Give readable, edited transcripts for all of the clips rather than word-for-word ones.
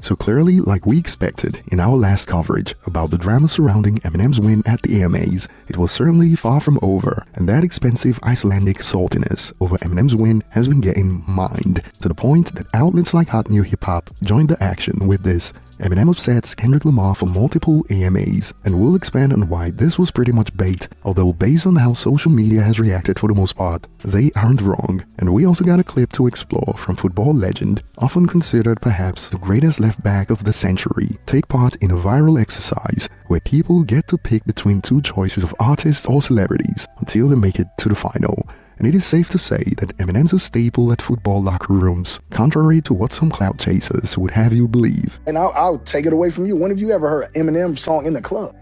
So clearly, like we expected in our last coverage about the drama surrounding Eminem's win at the AMAs, it was certainly far from over, and that expensive Icelandic saltiness over Eminem's win has been getting mined, to the point that outlets like Hot New Hip Hop joined the action with this Eminem upsets Kendrick Lamar for multiple AMAs, and we'll expand on why this was pretty much bait, although based on how social media has reacted for the most part, they aren't wrong. And we also got a clip to explore from football legend, often considered perhaps the greatest left back of the century, take part in a viral exercise where people get to pick between two choices of artists or celebrities until they make it to the final. And it is safe to say that Eminem's a staple at football locker rooms, contrary to what some clout chasers would have you believe. And I'll take it away from you. When have you ever heard an Eminem song in the club?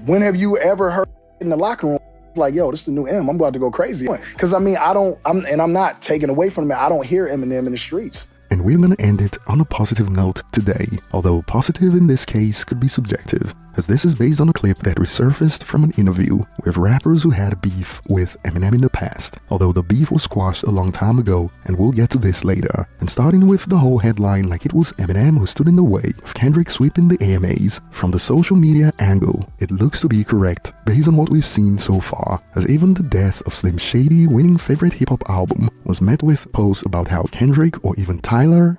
When have you ever heard in the locker room, like, yo, this is the new M, I'm about to go crazy? Because I mean, I'm not taking away from it. I don't hear Eminem in the streets. And we're gonna end it on a positive note today, although positive in this case could be subjective, as this is based on a clip that resurfaced from an interview with rappers who had beef with Eminem in the past, although the beef was squashed a long time ago, and we'll get to this later. And starting with the whole headline like it was Eminem who stood in the way of Kendrick sweeping the AMAs, from the social media angle, it looks to be correct based on what we've seen so far, as even the death of Slim Shady winning favorite hip-hop album was met with posts about how Kendrick or even Tyler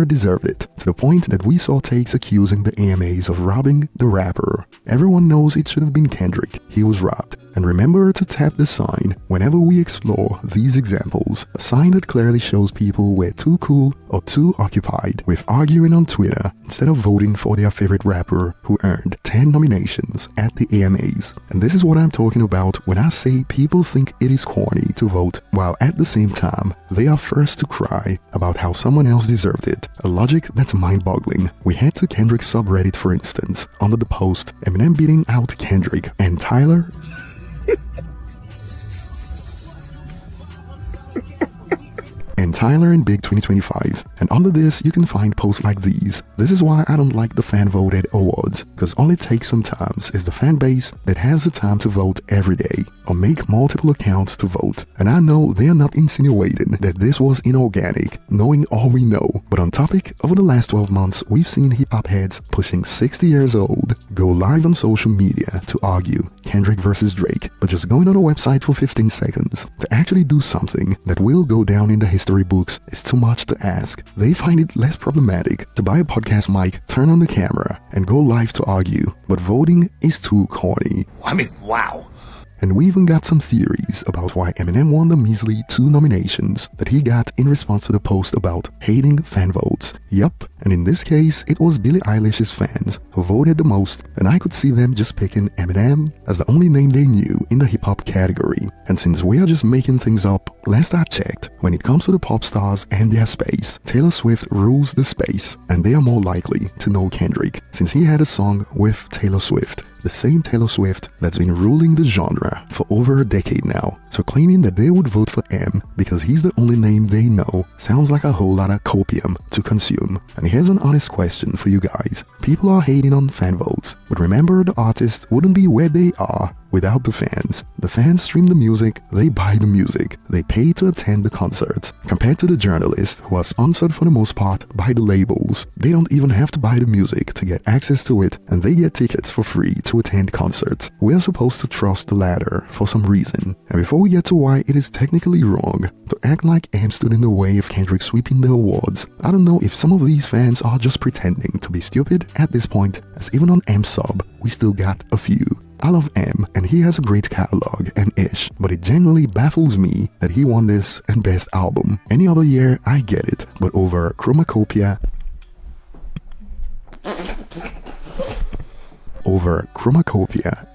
deserved it, to the point that we saw takes accusing the AMAs of robbing the rapper. Everyone knows it should have been Kendrick, he was robbed. And remember to tap the sign whenever we explore these examples, a sign that clearly shows people were too cool or too occupied with arguing on Twitter instead of voting for their favorite rapper who earned 10 nominations at the AMAs. And this is what I'm talking about when I say people think it is corny to vote, while at the same time they are first to cry about how someone else deserved it, a logic that's mind-boggling. We head to Kendrick's subreddit, for instance, under the post Eminem beating out Kendrick and Tyler in Big 2025, and under this you can find posts like these. This is why I don't like the fan voted awards, because all it takes sometimes is the fan base that has the time to vote every day or make multiple accounts to vote. And I know they are not insinuating that this was inorganic, knowing all we know, but on topic, over the last 12 months we've seen hip-hop heads pushing 60 years old go live on social media to argue Kendrick versus Drake, but just going on a website for 15 seconds to actually do something that will go down in the history books is too much to ask. They find it less problematic to buy a podcast mic, turn on the camera, and go live to argue, but voting is too corny. I mean, wow. And we even got some theories about why Eminem won the measly 2 nominations that he got in response to the post about hating fan votes. Yup, and in this case, it was Billie Eilish's fans who voted the most, and I could see them just picking Eminem as the only name they knew in the hip-hop category. And since we are just making things up, last I checked, when it comes to the pop stars and their space, Taylor Swift rules the space, and they are more likely to know Kendrick, since he had a song with Taylor Swift, the same Taylor Swift that's been ruling the genre for over a decade now. So claiming that they would vote for M because he's the only name they know sounds like a whole lot of copium to consume. And here's an honest question for you guys. People are hating on fan votes, but remember, the artists wouldn't be where they are without the fans. The fans stream the music, they buy the music, they pay to attend the concerts. Compared to the journalists who are sponsored for the most part by the labels, they don't even have to buy the music to get access to it, and they get tickets for free to attend concerts. We're supposed to trust the latter for some reason. And before we get to why it is technically wrong to act like M stood in the way of Kendrick sweeping the awards, I don't know if some of these fans are just pretending to be stupid at this point, as even on M sub, we still got a few. I love M, and he has a great catalog and ish, but it genuinely baffles me that he won this and best album. Any other year, I get it, but over Chromacopia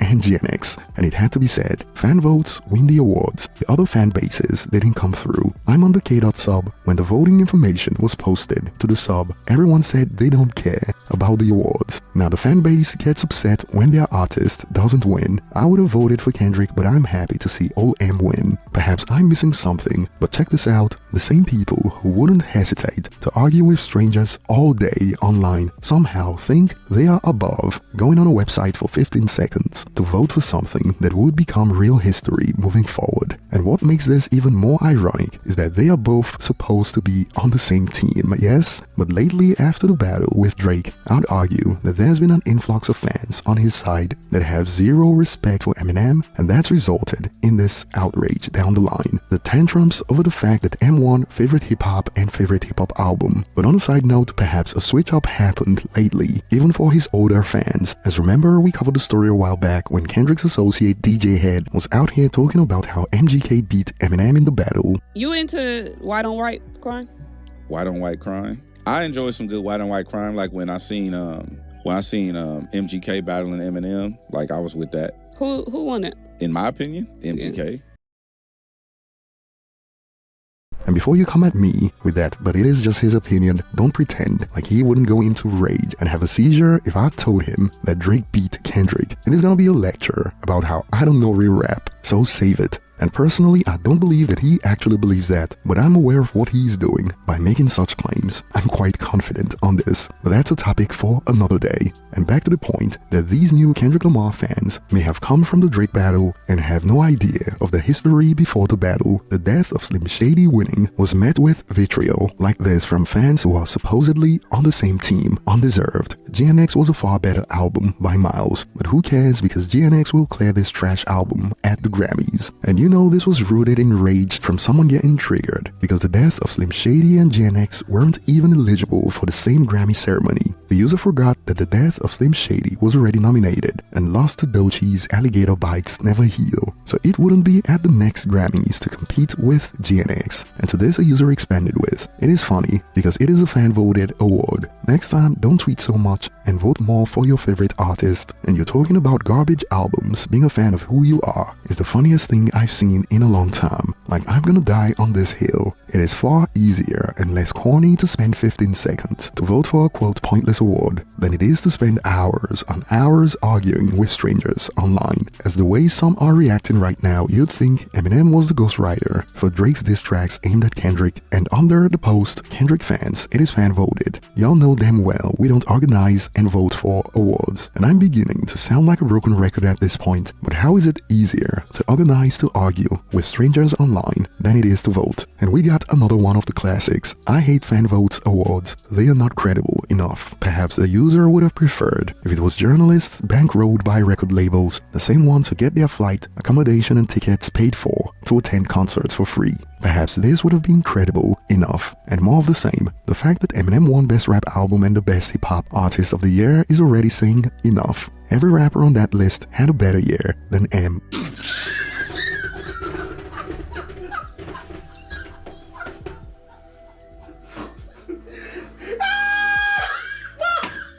and GNX, and it had to be said, fan votes win the awards. The other fan bases didn't come through. I'm on the K.sub. When the voting information was posted to the sub, everyone said they don't care about the awards. Now the fan base gets upset when their artist doesn't win. I would have voted for Kendrick, but I'm happy to see OM win. Perhaps I'm missing something, but check this out. The same people who wouldn't hesitate to argue with strangers all day online somehow think they are above going on a website website for 15 seconds to vote for something that would become real history moving forward. And what makes this even more ironic is that they are both supposed to be on the same team, yes? But lately, after the battle with Drake, I'd argue that there's been an influx of fans on his side that have zero respect for Eminem, and that's resulted in this outrage down the line. The tantrums over the fact that M won favorite hip-hop and favorite hip-hop album. But on a side note, perhaps a switch-up happened lately, even for his older fans. As remember, we covered the story a while back when Kendrick's associate DJ Head was out here talking about how MGK beat Eminem in the battle. You into white on white crime? White on white crime? I enjoy some good white on white crime, like when I seen MGK battling Eminem, like I was with that. Who won it? In my opinion, MGK. Yeah. And before you come at me with that, but it is just his opinion, don't pretend like he wouldn't go into rage and have a seizure if I told him that Drake beat Kendrick. It is gonna be a lecture about how I don't know real rap, so save it. And personally, I don't believe that he actually believes that, but I'm aware of what he's doing by making such claims. I'm quite confident on this, but that's a topic for another day. And back to the point that these new Kendrick Lamar fans may have come from the Drake battle and have no idea of the history before the battle. The death of Slim Shady winning was met with vitriol like this from fans who are supposedly on the same team. Undeserved. GNX was a far better album by miles, but who cares because GNX will clear this trash album at the Grammys. And you know this was rooted in rage from someone getting triggered because the death of Slim Shady and GNX weren't even eligible for the same Grammy ceremony. The user forgot that the death of Slim Shady was already nominated and lost to Doechie's Alligator Bites Never Heal, so it wouldn't be at the next Grammys to compete with GNX. And to this a user expanded with, it is funny because it is a fan voted award. Next time don't tweet so much and vote more for your favorite artist. And you're talking about garbage albums, being a fan of who you are is the funniest thing I've seen in a long time. Like, I'm gonna die on this hill. It is far easier and less corny to spend 15 seconds to vote for a quote pointless award than it is to spend hours on hours arguing with strangers online. As the way some are reacting right now, you'd think Eminem was the ghostwriter for Drake's diss tracks aimed at Kendrick, and under the post, Kendrick fans, it is fan voted. Y'all know damn well we don't organize and vote for awards, and I'm beginning to sound like a broken record at this point, but how is it easier to organize to argue with strangers online than it is to vote? And we got another one of the classics. I hate fan votes awards. They are not credible enough. Perhaps the user would have preferred if it was journalists bankrolled by record labels, the same ones who get their flight, accommodation and tickets paid for to attend concerts for free. Perhaps this would have been credible enough. And more of the same, the fact that Eminem won Best Rap Album and the Best Hip Hop Artist of the Year is already saying enough. Every rapper on that list had a better year than M.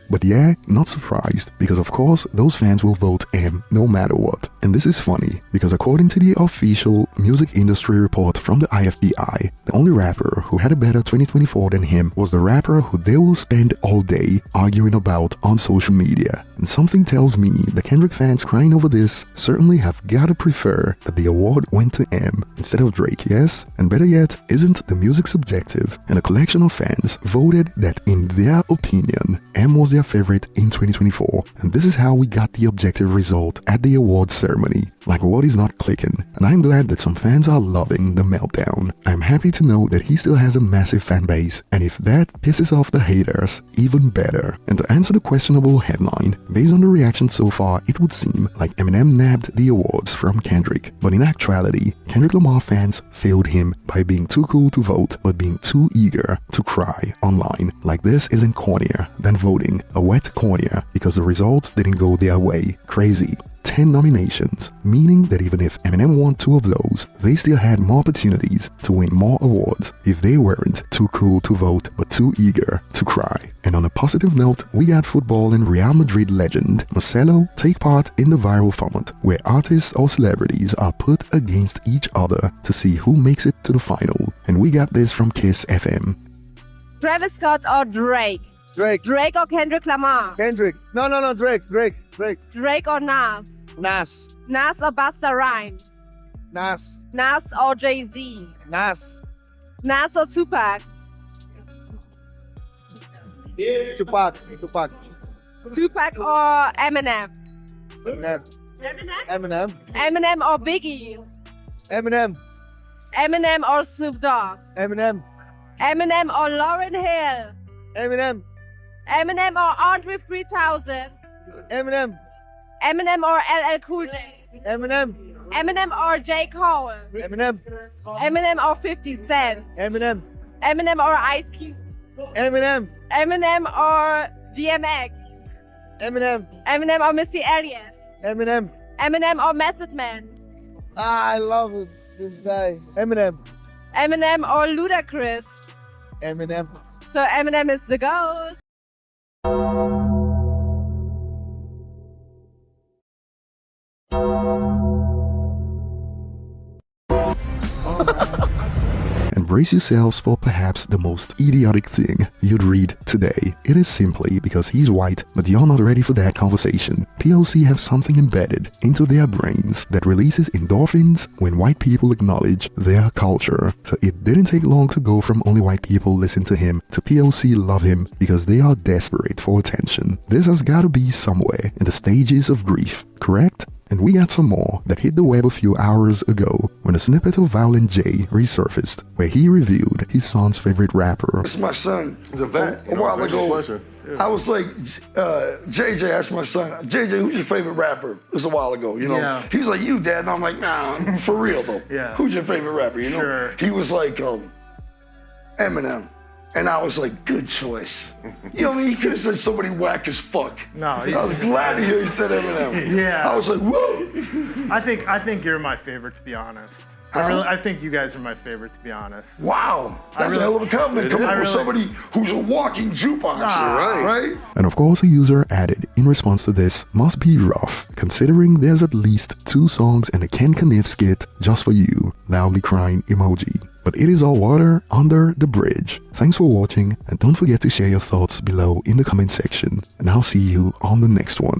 But yeah, not surprised, because of course those fans will vote M no matter what. And this is funny, because according to the official music industry report from the IFPI, the only rapper who had a better 2024 than him was the rapper who they will spend all day arguing about on social media. And something tells me the Kendrick fans crying over this certainly have gotta prefer that the award went to M instead of Drake, yes? And better yet, isn't the music subjective? And a collection of fans voted that in their opinion, M was their favorite in 2024, and this is how we got the objective result at the awards ceremony. Like, what is not clicking? And I'm glad that some fans are loving the meltdown. I'm happy to know that he still has a massive fan base, and if that pisses off the haters, even better. And to answer the questionable headline, based on the reaction so far, it would seem like Eminem nabbed the awards from Kendrick, but in actuality, Kendrick Lamar fans failed him by being too cool to vote, but being too eager to cry online. Like, this isn't cornier than voting a wet cornea because the results didn't go their way. Crazy. 10 nominations, meaning that even if Eminem won 2 of those, they still had more opportunities to win more awards if they weren't too cool to vote but too eager to cry. And on a positive note, we got football and Real Madrid legend Marcelo take part in the viral format where artists or celebrities are put against each other to see who makes it to the final. And we got this from Kiss FM. Travis Scott or Drake? Drake. Drake or Kendrick Lamar? Kendrick. No, Drake. Drake or Nas? Nas. Nas or Busta Rhymes? Nas. Nas or Jay-Z? Nas. Nas or Tupac? Tupac. Tupac or Eminem? Eminem. Eminem. Eminem or Biggie? Eminem. Eminem or Snoop Dogg? Eminem. Eminem or Lauryn Hill? Eminem. Eminem or Andre 3000? Eminem. Eminem or LL Cool J? Eminem. Eminem or J. Cole? Eminem. Eminem or 50 Cent? Eminem. Eminem or Ice Cube? Eminem. Eminem or DMX? Eminem. Eminem or Missy Elliott? Eminem. Eminem or Method Man? I love this guy. Eminem. Eminem or Ludacris? Eminem. So Eminem is the GOAT. And brace yourselves for perhaps the most idiotic thing you'd read today. It is simply because he's white, but you're not ready for that conversation. POC have something embedded into their brains that releases endorphins when white people acknowledge their culture. So it didn't take long to go from only white people listen to him to POC love him because they are desperate for attention. This has gotta be somewhere in the stages of grief, correct? And we got some more that hit the web a few hours ago when a snippet of Violent J resurfaced, where he reviewed his son's favorite rapper. It's my son. It's a vet. A while ago, Pleasure. Yeah. I was like, JJ asked my son, JJ, who's your favorite rapper? It was a while ago, you know. Yeah. He was like, you, Dad. And I'm like, nah, for real though. Yeah. Who's your favorite rapper, you know? Sure. He was like, Eminem. And I was like, good choice. You know what I mean? He could have said somebody whack as fuck. No, I was glad to hear he said Eminem. Yeah. I was like, whoa. I think you're my favorite, to be honest. I think you guys are my favorite, to be honest. Wow. That's a hell of a compliment coming from somebody who's a walking jukebox. Right? And of course a user added in response to this, must be rough, considering there's at least 2 songs and a Ken Kniff skit just for you, loudly crying emoji. But it is all water under the bridge. Thanks for watching, and don't forget to share your thoughts below in the comment section, and I'll see you on the next one.